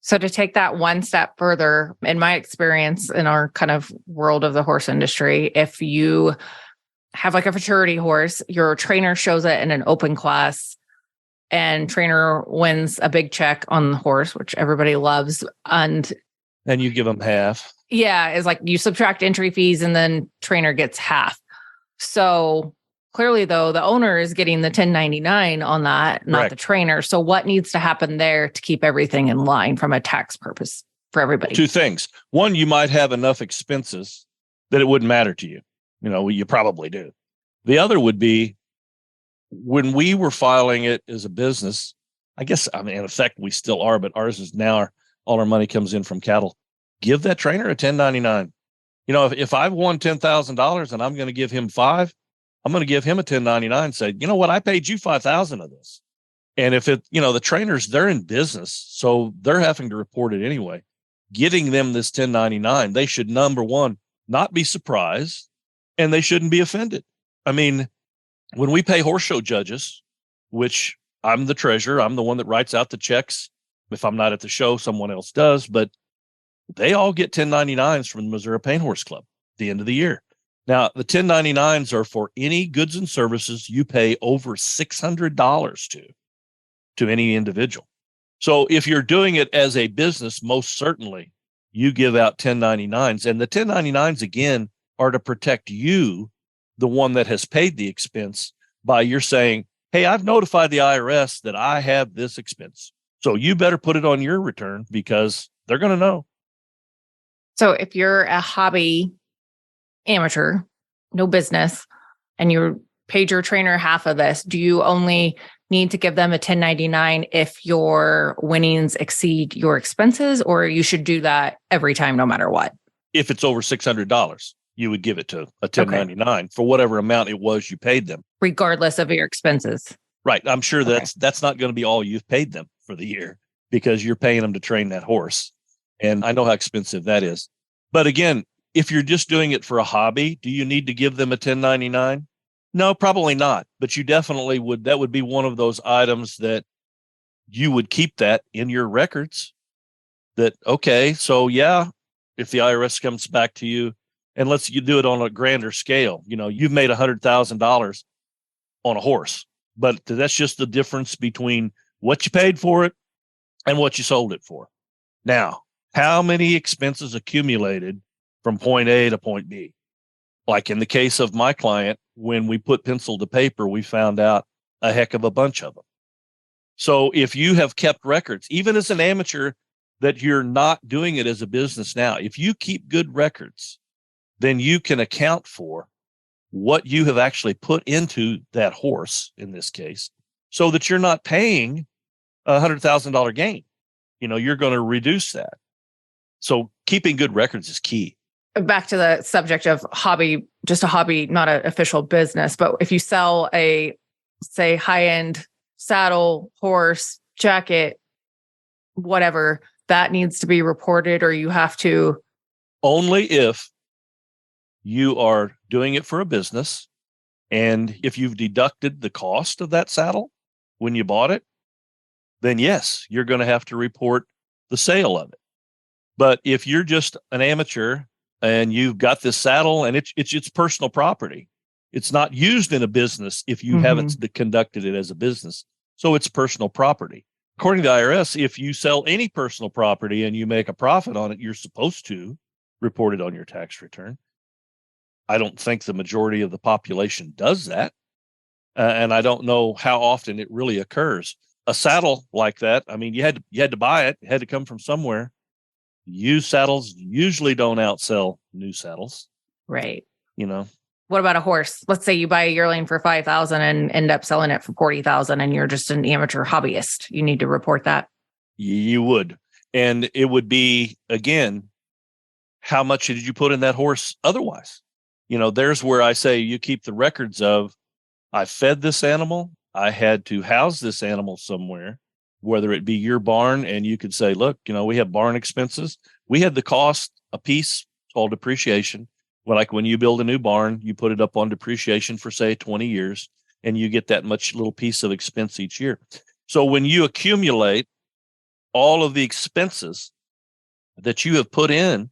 So to take that one step further, in my experience in our kind of world of the horse industry, if you have like a futurity horse, your trainer shows it in an open class and trainer wins a big check on the horse, which everybody loves. And you give them half. Yeah, is like you subtract entry fees and then trainer gets half. So clearly, though, the owner is getting the 1099 on that, not the trainer. So what needs to happen there to keep everything in line from a tax purpose for everybody? Two things. One, you might have enough expenses that it wouldn't matter to you. You probably do. The other would be when we were filing it as a business, I guess, in effect, we still are, but ours is now all our money comes in from cattle. Give that trainer a 1099. If I've won $10,000 and I'm going to give him $5,000, I'm going to give him a 1099 and say, you know what, I paid you 5,000 of this. And if the trainers, they're in business, so they're having to report it anyway. Giving them this 1099, they should, number one, not be surprised, and they shouldn't be offended. I mean, when we pay horse show judges, which I'm the treasurer, I'm the one that writes out the checks. If I'm not at the show, someone else does, but they all get 1099s from the Missouri Paint Horse Club at the end of the year. Now, the 1099s are for any goods and services you pay over $600 to any individual. So if you're doing it as a business, most certainly you give out 1099s. And the 1099s, again, are to protect you, the one that has paid the expense, by you're saying, hey, I've notified the IRS that I have this expense. So you better put it on your return because they're going to know. So if you're a hobby amateur, no business, and you paid your trainer half of this, do you only need to give them a 1099 if your winnings exceed your expenses, or you should do that every time, no matter what? If it's over $600, you would give it to a 1099 for whatever amount it was you paid them, regardless of your expenses. Right. I'm sure that's not going to be all you've paid them for the year, because you're paying them to train that horse. And I know how expensive that is. But again, if you're just doing it for a hobby, do you need to give them a 1099? No, probably not. But you definitely would. That would be one of those items that you would keep that in your records. That, okay, so yeah, if the IRS comes back to you, and you do it on a grander scale, you've made $100,000 on a horse. but that's just the difference between what you paid for it and what you sold it for. Now, how many expenses accumulated from point A to point B? Like in the case of my client, when we put pencil to paper, we found out a heck of a bunch of them. So if you have kept records, even as an amateur, that you're not doing it as a business now, if you keep good records, then you can account for what you have actually put into that horse in this case, so that you're not paying $100,000 gain. You're going to reduce that. So keeping good records is key. Back to the subject of hobby, just a hobby, not an official business. But if you sell a, say, high-end saddle, horse, jacket, whatever, that needs to be reported, or you have to. Only if you are doing it for a business, and if you've deducted the cost of that saddle when you bought it, then yes, you're going to have to report the sale of it. But if you're just an amateur and you've got this saddle and it's personal property, it's not used in a business if you haven't conducted it as a business. So it's personal property. According to the IRS, if you sell any personal property and you make a profit on it, you're supposed to report it on your tax return. I don't think the majority of the population does that. And I don't know how often it really occurs. A saddle like that, I mean, you had to buy it. It had to come from somewhere. Used saddles usually don't outsell new saddles. Right. What about a horse? Let's say you buy a yearling for $5,000 and end up selling it for $40,000, and you're just an amateur hobbyist. You need to report that. You would. And it would be, again, how much did you put in that horse otherwise? There's where I say you keep the records of, I fed this animal, I had to house this animal somewhere, whether it be your barn, and you could say, look, we have barn expenses. We had the cost, a piece called depreciation. Well, like when you build a new barn, you put it up on depreciation for, say, 20 years, and you get that much little piece of expense each year. So when you accumulate all of the expenses that you have put in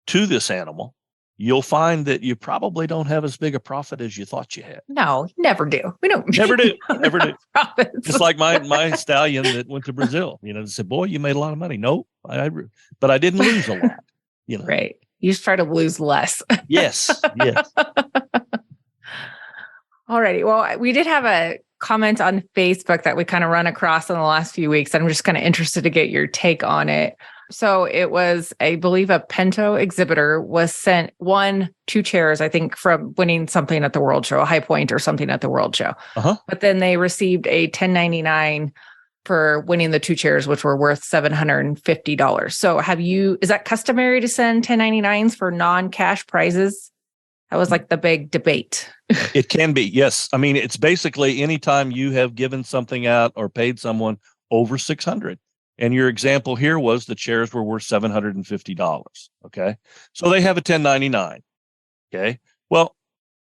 to this animal, you'll find that you probably don't have as big a profit as you thought you had. No, never do. We don't. Never do. Never do. Profits. Just like my stallion that went to Brazil. They said, boy, you made a lot of money. No, but I didn't lose a lot. Right. You just try to lose less. Yes. Yes. All righty. Well, we did have a comment on Facebook that we kind of run across in the last few weeks. I'm just kind of interested to get your take on it. So it was, I believe, a Pinto exhibitor was sent 2 chairs, I think, from winning something at the World Show, a High Point or something at the World Show. But then they received a 1099 for winning the 2 chairs, which were worth $750. So is that customary to send 1099s for non-cash prizes? That was like the big debate. It can be, yes. I mean, it's basically anytime you have given something out or paid someone over $600. And your example here was the chairs were worth $750. Okay. So they have a 1099. Okay. Well,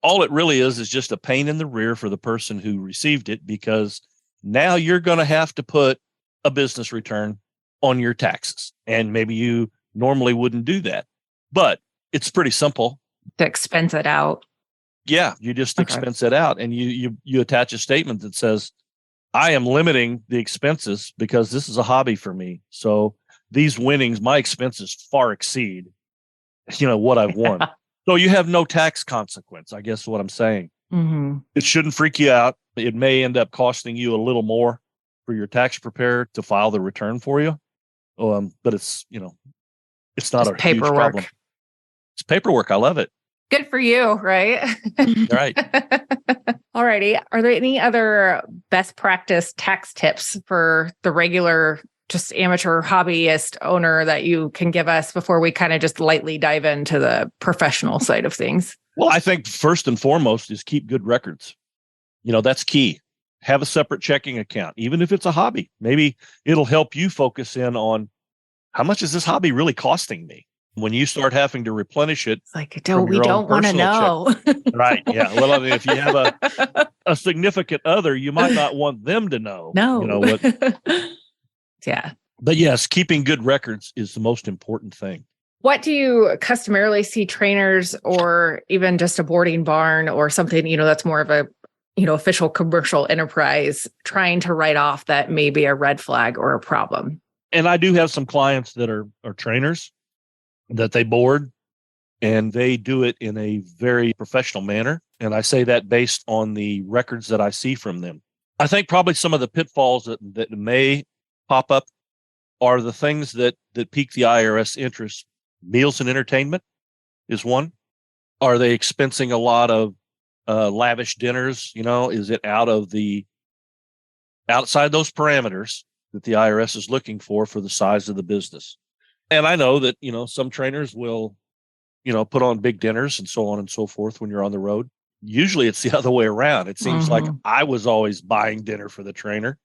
all it really is just a pain in the rear for the person who received it, because now you're going to have to put a business return on your taxes. And maybe you normally wouldn't do that, but it's pretty simple. To expense it out. Yeah. You just expense it out, and you attach a statement that says, I am limiting the expenses because this is a hobby for me. So these winnings, my expenses far exceed, what I've won. So you have no tax consequence, I guess what I'm saying. It shouldn't freak you out. It may end up costing you a little more for your tax preparer to file the return for you. But it's not Just a paperwork. huge problem. It's paperwork. I love it. Good for you, right? Right. All righty. Are there any other best practice tax tips for the regular, just amateur hobbyist owner that you can give us before we kind of just lightly dive into the professional side of things? Well, I think first and foremost is keep good records. That's key. Have a separate checking account, even if it's a hobby. Maybe it'll help you focus in on how much is this hobby really costing me? When you start having to replenish it, it's like, we don't want to know. Right. Yeah. Well, I mean, if you have a significant other, you might not want them to know. No. Yeah. But yes, keeping good records is the most important thing. What do you customarily see trainers, or even just a boarding barn or something, that's more of a official commercial enterprise trying to write off that may be a red flag or a problem. And I do have some clients that are trainers that they board, and they do it in a very professional manner. And I say that based on the records that I see from them. I think probably some of the pitfalls that may pop up are the things that pique the IRS interest. Meals and entertainment is one. Are they expensing a lot of lavish dinners? Is it outside those parameters that the IRS is looking for the size of the business? And I know that, some trainers will, put on big dinners and so on and so forth when you're on the road. Usually it's the other way around. It seems like I was always buying dinner for the trainer.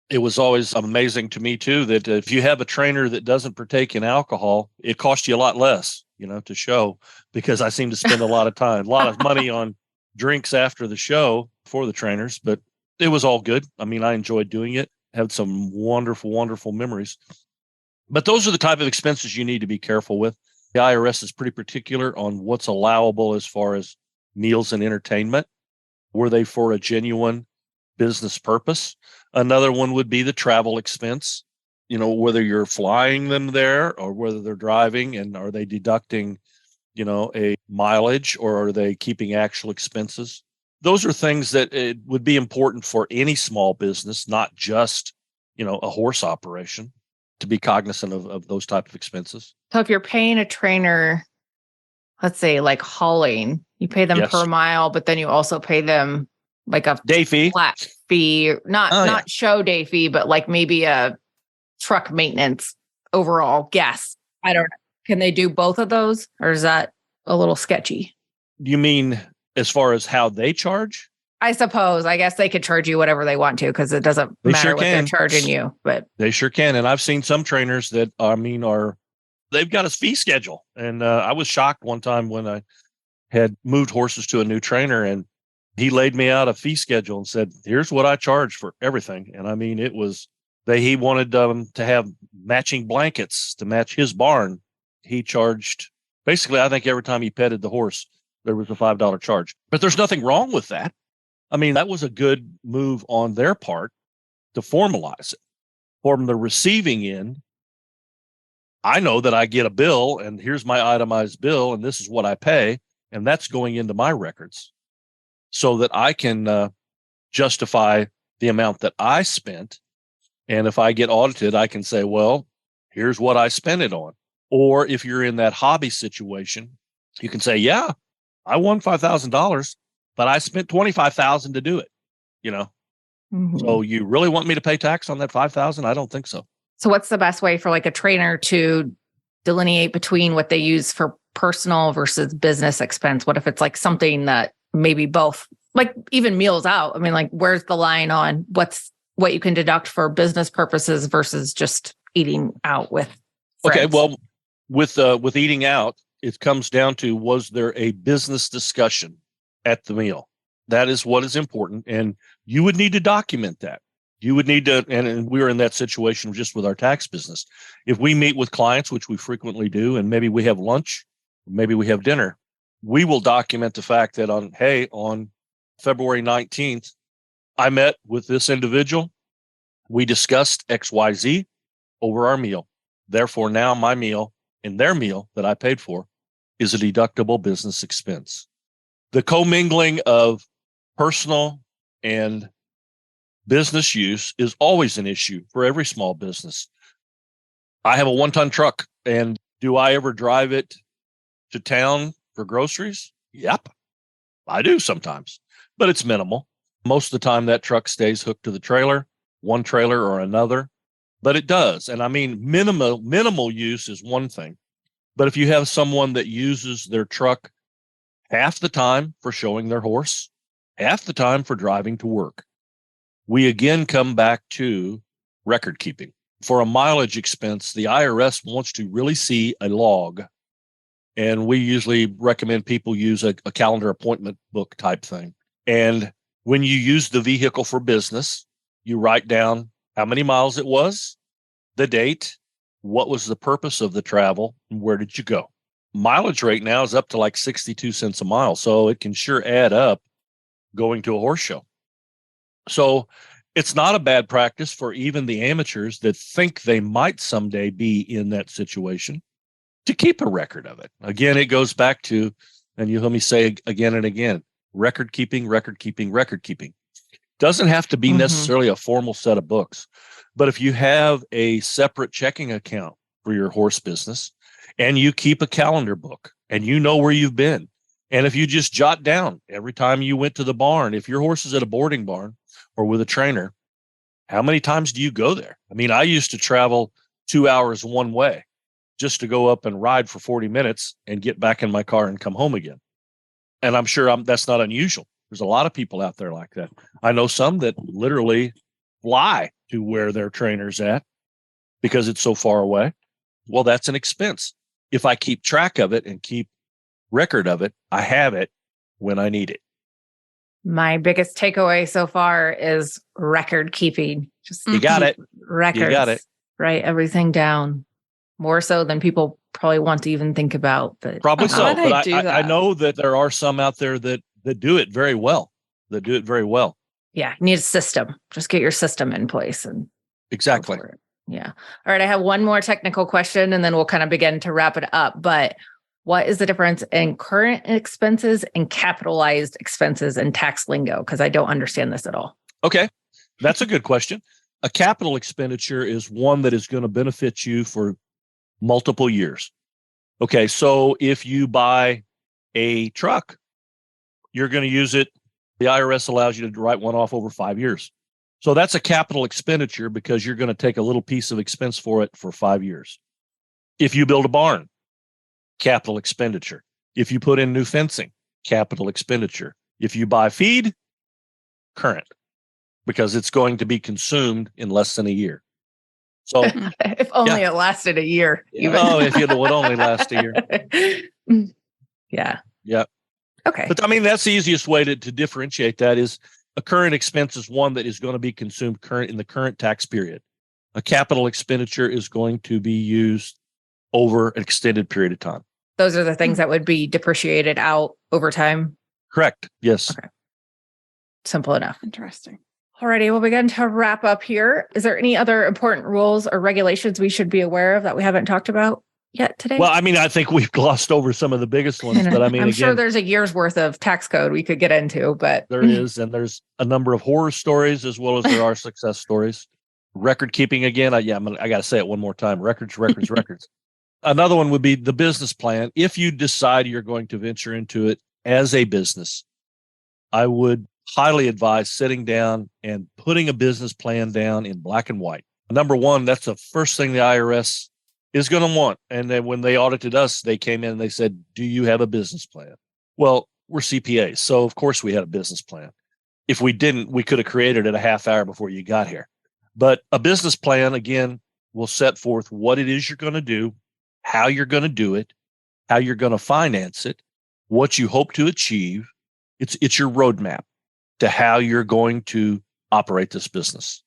It was always amazing to me too, that if you have a trainer that doesn't partake in alcohol, it costs you a lot less, to show, because I seem to spend a lot of money on drinks after the show for the trainers, but it was all good. I mean, I enjoyed doing it, had some wonderful, wonderful memories. But those are the type of expenses you need to be careful with. The IRS is pretty particular on what's allowable as far as meals and entertainment. Were they for a genuine business purpose? Another one would be the travel expense, whether you're flying them there or whether they're driving, and are they deducting, a mileage, or are they keeping actual expenses? Those are things that it would be important for any small business, not just, a horse operation, to be cognizant of those type of expenses. So if you're paying a trainer, let's say like hauling, you pay them per mile, but then you also pay them like a day fee, flat fee, not show day fee, but like maybe a truck maintenance overall guess. I don't know. Can they do both of those, or is that a little sketchy? You mean as far as how they charge? I suppose. I guess they could charge you whatever they want to, because it doesn't matter what they're charging you. But they sure can. And I've seen some trainers that they've got a fee schedule. And I was shocked one time when I had moved horses to a new trainer, and he laid me out a fee schedule and said, here's what I charge for everything. And I mean, it was he wanted to have matching blankets to match his barn. He charged basically, I think every time he petted the horse, there was a $5 charge. But there's nothing wrong with that. I mean, that was a good move on their part to formalize it. From the receiving end, I know that I get a bill, and here's my itemized bill, and this is what I pay, and that's going into my records so that I can justify the amount that I spent. And if I get audited, I can say, well, here's what I spent it on. Or if you're in that hobby situation, you can say, yeah, I won $5,000, but I spent $25,000 to do it, So you really want me to pay tax on that $5,000? I don't think so. So what's the best way for like a trainer to delineate between what they use for personal versus business expense? What if it's like something that maybe both, like even meals out? I mean, like, where's the line on what you can deduct for business purposes versus just eating out with friends? Okay, well, with eating out, it comes down to, was there a business discussion at the meal? That is what is important. And you would need to document that. You would need to, and we're in that situation just with our tax business. If we meet with clients, which we frequently do, and maybe we have lunch, maybe we have dinner, we will document the fact that on February 19th, I met with this individual. We discussed XYZ over our meal. Therefore, now my meal and their meal that I paid for is a deductible business expense. The commingling of personal and business use is always an issue for every small business. I have a 1-ton truck, and do I ever drive it to town for groceries? Yep, I do sometimes, but it's minimal. Most of the time that truck stays hooked to the trailer, one trailer or another, but it does. And I mean, minimal use is one thing, but if you have someone that uses their truck half the time for showing their horse, half the time for driving to work, we again come back to record keeping. For a mileage expense, the IRS wants to really see a log. And we usually recommend people use a calendar appointment book type thing. And when you use the vehicle for business, you write down how many miles it was, the date, what was the purpose of the travel, and where did you go. Mileage rate now is up to like 62 cents a mile. So it can sure add up going to a horse show. So it's not a bad practice for even the amateurs that think they might someday be in that situation to keep a record of it. Again, it goes back to, and you hear me say again and again, record keeping, record keeping, record keeping. Doesn't have to be necessarily a formal set of books, but if you have a separate checking account for your horse business and you keep a calendar book and you know where you've been, and if you just jot down every time you went to the barn, if your horse is at a boarding barn or with a trainer, how many times do you go there? I mean, I used to travel 2 hours one way just to go up and ride for 40 minutes and get back in my car and come home again. And I'm sure that's not unusual. There's a lot of people out there like that. I know some that literally fly to where their trainer's at because it's so far away. Well, that's an expense. If I keep track of it and keep record of it, I have it when I need it. My biggest takeaway so far is record keeping. Just You got it. Records. You got it. Write everything down. More so than people probably want to even think about. But probably so. But I know that there are some out there that do it very well. Yeah, need a system. Just get your system in place and exactly. Yeah. All right. I have one more technical question and then we'll kind of begin to wrap it up. But what is the difference in current expenses and capitalized expenses in tax lingo? Because I don't understand this at all. Okay. That's a good question. A capital expenditure is one that is going to benefit you for multiple years. Okay. So if you buy a truck, you're going to use it. The IRS allows you to write one off over 5 years. So that's a capital expenditure because you're going to take a little piece of expense for it for 5 years. If you build a barn, capital expenditure. If you put in new fencing, capital expenditure. If you buy feed, current, because it's going to be consumed in less than a year. So if only it lasted a year. Oh, if it would only last a year. Yeah. Yeah. Okay. But I mean, that's the easiest way to differentiate that is a current expense is one that is going to be consumed current in the current tax period. A capital expenditure is going to be used over an extended period of time. Those are the things that would be depreciated out over time. Correct. Yes. Okay. Simple enough. Interesting. Alrighty, we'll begin to wrap up here. Is there any other important rules or regulations we should be aware of that we haven't talked about yet today? Well, I mean, I think we've glossed over some of the biggest ones, but I mean, I'm sure there's a year's worth of tax code we could get into, but there is, and there's a number of horror stories as well as there are success stories. Record keeping again. I got to say it one more time. Records. Another one would be the business plan. If you decide you're going to venture into it as a business, I would highly advise sitting down and putting a business plan down in black and white. Number one, that's the first thing the IRS is going to want. And then when they audited us, they came in and they said, do you have a business plan? Well, we're CPAs, so of course we had a business plan. If we didn't, we could have created it a half hour before you got here. But a business plan, again, will set forth what it is you're going to do, how you're going to do it, how you're going to finance it, what you hope to achieve. It's your roadmap to how you're going to operate this business.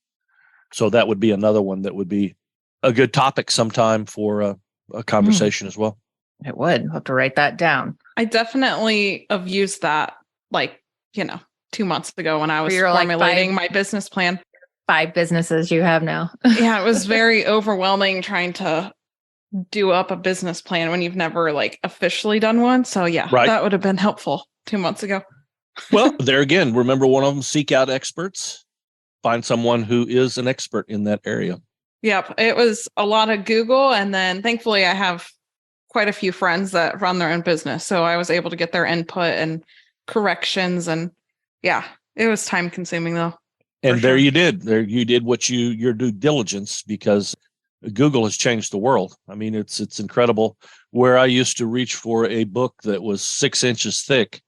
So that would be another one that would be a good topic sometime for a conversation as well. It would. I'll have to write that down. I definitely have used that 2 months ago when I was formulating my business plan. 5 businesses you have now. Yeah, it was very overwhelming trying to do up a business plan when you've never officially done one. So yeah, That would have been helpful 2 months ago. Well, there again, remember one of them, seek out experts, find someone who is an expert in that area. Yep. It was a lot of Google. And then thankfully I have quite a few friends that run their own business. So I was able to get their input and corrections. And yeah, it was time consuming though. And there you did. You did your due diligence, because Google has changed the world. I mean, it's incredible. Where I used to reach for a book that was 6 inches thick,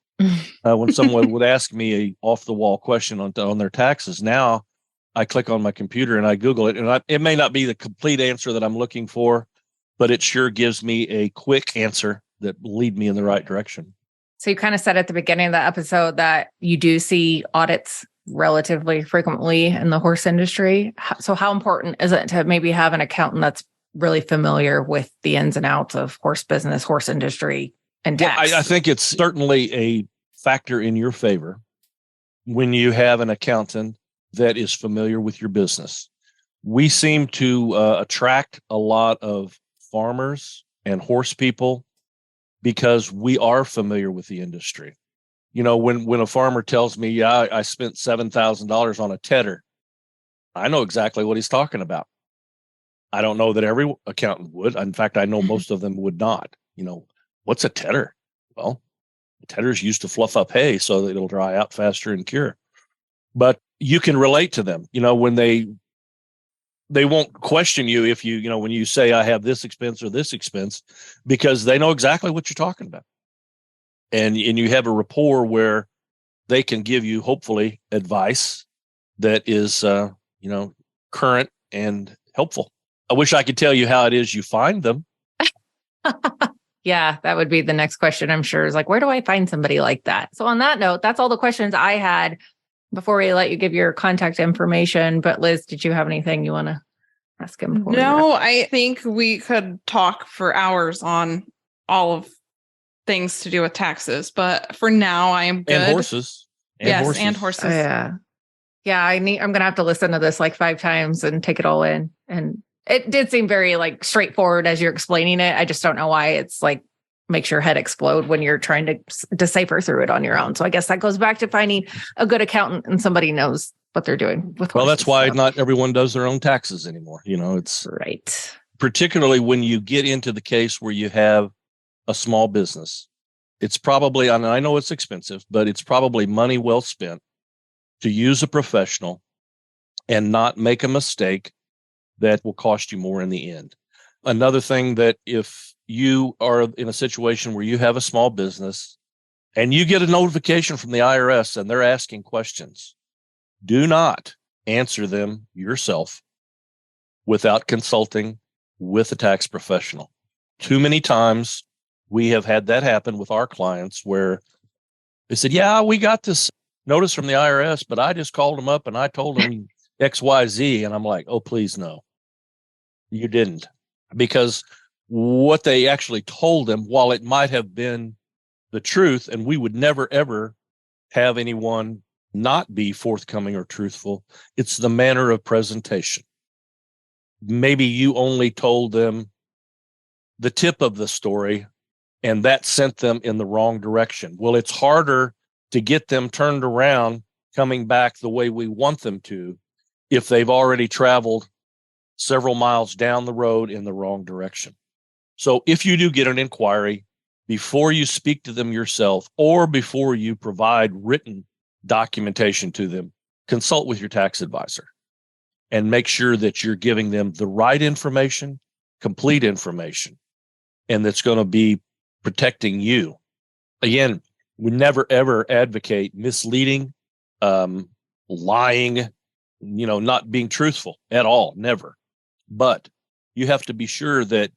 when someone would ask me a off the wall question on their taxes, now I click on my computer and I Google it, and it may not be the complete answer that I'm looking for, but it sure gives me a quick answer that will lead me in the right direction. So you kind of said at the beginning of the episode that you do see audits relatively frequently in the horse industry. So how important is it to maybe have an accountant that's really familiar with the ins and outs of horse business, horse industry, and tax? Well, I think it's certainly a factor in your favor when you have an accountant that is familiar with your business. We seem to attract a lot of farmers and horse people because we are familiar with the industry. When a farmer tells me, yeah, I spent $7,000 on a tedder, I know exactly what he's talking about. I don't know that every accountant would. In fact, I know most of them would not. What's a tedder? Well, a tedder is used to fluff up hay so that it'll dry out faster and cure. But you can relate to them, when they won't question you if when you say I have this expense or this expense, because they know exactly what you're talking about. And you have a rapport where they can give you, hopefully, advice that is, current and helpful. I wish I could tell you how it is you find them. Yeah, that would be the next question, I'm sure, is like, where do I find somebody like that? So on that note, that's all the questions I had before we let you give your contact information. But Liz, did you have anything you want to ask him? No, I think we could talk for hours on all of things to do with taxes, but for now I am good. And horses. And horses. Oh, yeah. Yeah, I'm going to have to listen to this like 5 times and take it all in. And it did seem very like straightforward as you're explaining it. I just don't know why it's like makes your head explode when you're trying to decipher through it on your own. So I guess that goes back to finding a good accountant and somebody knows what they're doing with horses. Well, that's why not everyone does their own taxes anymore. It's right. Particularly when you get into the case where you have a small business. It's probably, and I know it's expensive, but it's probably money well spent to use a professional and not make a mistake that will cost you more in the end. Another thing, that if you are in a situation where you have a small business and you get a notification from the IRS and they're asking questions, do not answer them yourself without consulting with a tax professional. Too many times we have had that happen with our clients where they said, yeah, we got this notice from the IRS, but I just called them up and I told them XYZ. And I'm like, oh, please no, you didn't. Because what they actually told them, while it might have been the truth, and we would never, ever have anyone not be forthcoming or truthful, it's the manner of presentation. Maybe you only told them the tip of the story, and that sent them in the wrong direction. Well, it's harder to get them turned around, coming back the way we want them to, if they've already traveled several miles down the road in the wrong direction. So if you do get an inquiry, before you speak to them yourself or before you provide written documentation to them, consult with your tax advisor and make sure that you're giving them the right information, complete information, and that's going to be protecting you. Again, we never, ever advocate misleading, lying, not being truthful at all, never. But you have to be sure that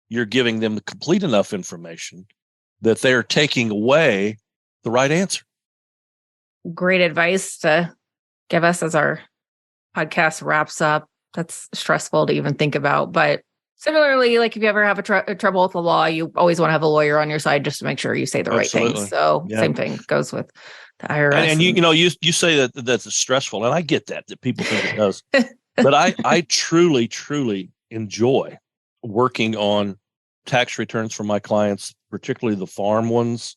you're giving them the complete enough information that they're taking away the right answer. Great advice to give us as our podcast wraps up. That's stressful to even think about. But similarly, like if you ever have a trouble with the law, you always want to have a lawyer on your side just to make sure you say the right things. So Same thing goes with the IRS. And you say that's stressful, and I get that people think it does. But I truly, truly enjoy working on tax returns for my clients, particularly the farm ones.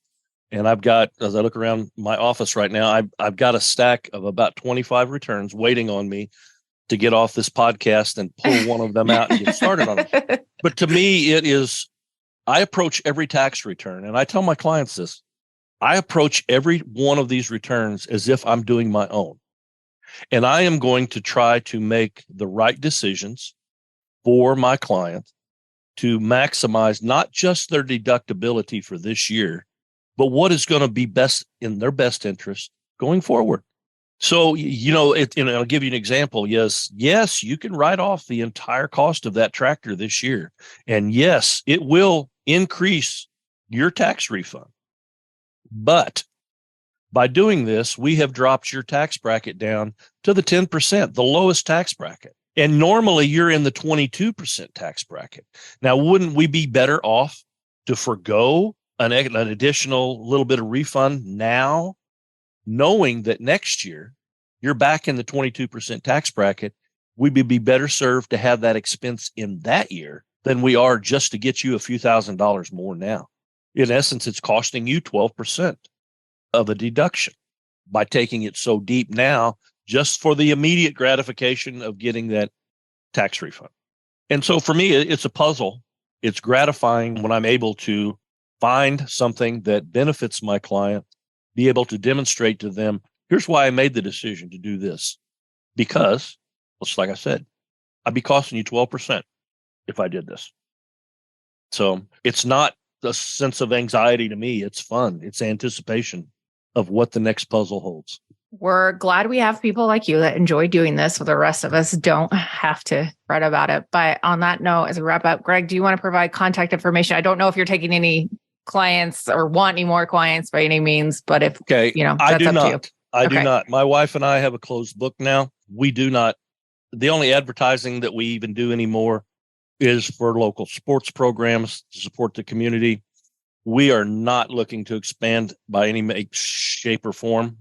And I've got, as I look around my office right now, I've got a stack of about 25 returns waiting on me to get off this podcast and pull one of them out and get started on it. But to me, I approach every tax return, and I tell my clients this, I approach every one of these returns as if I'm doing my own. And I am going to try to make the right decisions for my client to maximize not just their deductibility for this year, but what is going to be best in their best interest going forward. So, I'll give you an example. Yes, you can write off the entire cost of that tractor this year. And yes, it will increase your tax refund. But by doing this, we have dropped your tax bracket down to the 10%, the lowest tax bracket. And normally you're in the 22% tax bracket. Now, wouldn't we be better off to forego an additional little bit of refund now knowing that next year you're back in the 22% tax bracket, we would be better served to have that expense in that year than we are just to get you a few $1,000s more now. In essence, it's costing you 12% of a deduction by taking it so deep now, just for the immediate gratification of getting that tax refund. And so for me, it's a puzzle. It's gratifying when I'm able to find something that benefits my client, be able to demonstrate to them, here's why I made the decision to do this. Because, just like I said, I'd be costing you 12% if I did this. So it's not a sense of anxiety to me. It's fun. It's anticipation of what the next puzzle holds. We're glad we have people like you that enjoy doing this, so the rest of us don't have to fret about it. But on that note, as we wrap up, Greg, do you want to provide contact information? I don't know if you're taking any clients or want any more clients by any means, but if, that's up to you. I do not. My wife and I have a closed book now. We do not. The only advertising that we even do anymore is for local sports programs to support the community. We are not looking to expand by any shape or form.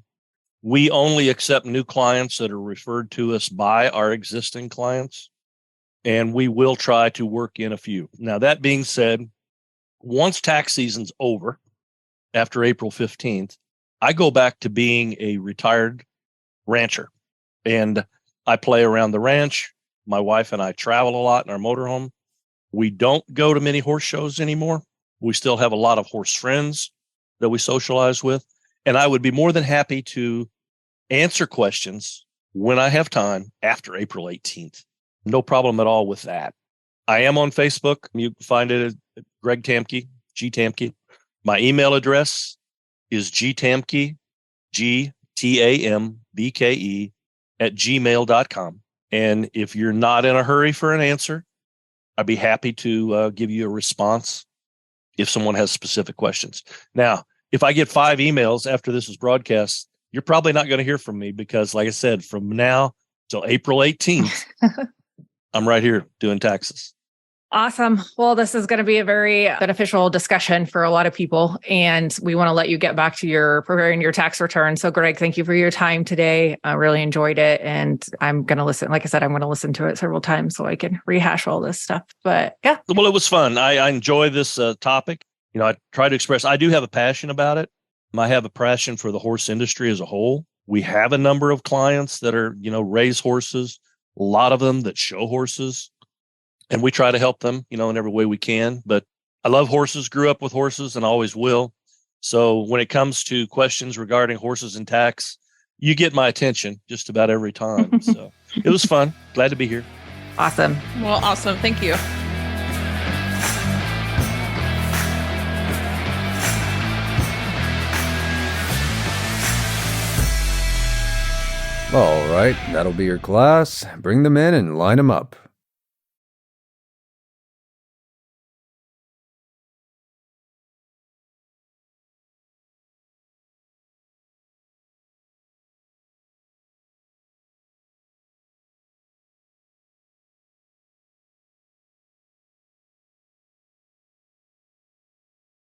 We only accept new clients that are referred to us by our existing clients, and we will try to work in a few. Now, that being said, once tax season's over, after April 15th, I go back to being a retired rancher, and I play around the ranch. My wife and I travel a lot in our motorhome. We don't go to many horse shows anymore. We still have a lot of horse friends that we socialize with. And I would be more than happy to answer questions when I have time after April 18th. No problem at all with that. I am on Facebook. You can find it at Greg Tambke, G Tambke. My email address is gtamke, GTAMBKE @gmail.com. And if you're not in a hurry for an answer, I'd be happy to give you a response if someone has specific questions. Now, if I get 5 emails after this is broadcast, you're probably not going to hear from me because, like I said, from now till April 18th, I'm right here doing taxes. Awesome. Well, this is going to be a very beneficial discussion for a lot of people, and we want to let you get back to preparing your tax return. So, Greg, thank you for your time today. I really enjoyed it, and I'm going to listen. Like I said, I'm going to listen to it several times so I can rehash all this stuff. But yeah. Well, it was fun. I enjoy this topic. I try to express, I do have a passion about it. I have a passion for the horse industry as a whole. We have a number of clients that are, raise horses, a lot of them that show horses. And we try to help them, in every way we can. But I love horses, grew up with horses, and always will. So when it comes to questions regarding horses and tax, you get my attention just about every time. So it was fun. Glad to be here. Awesome. Well, awesome. Thank you. All right, that'll be your class. Bring them in and line them up.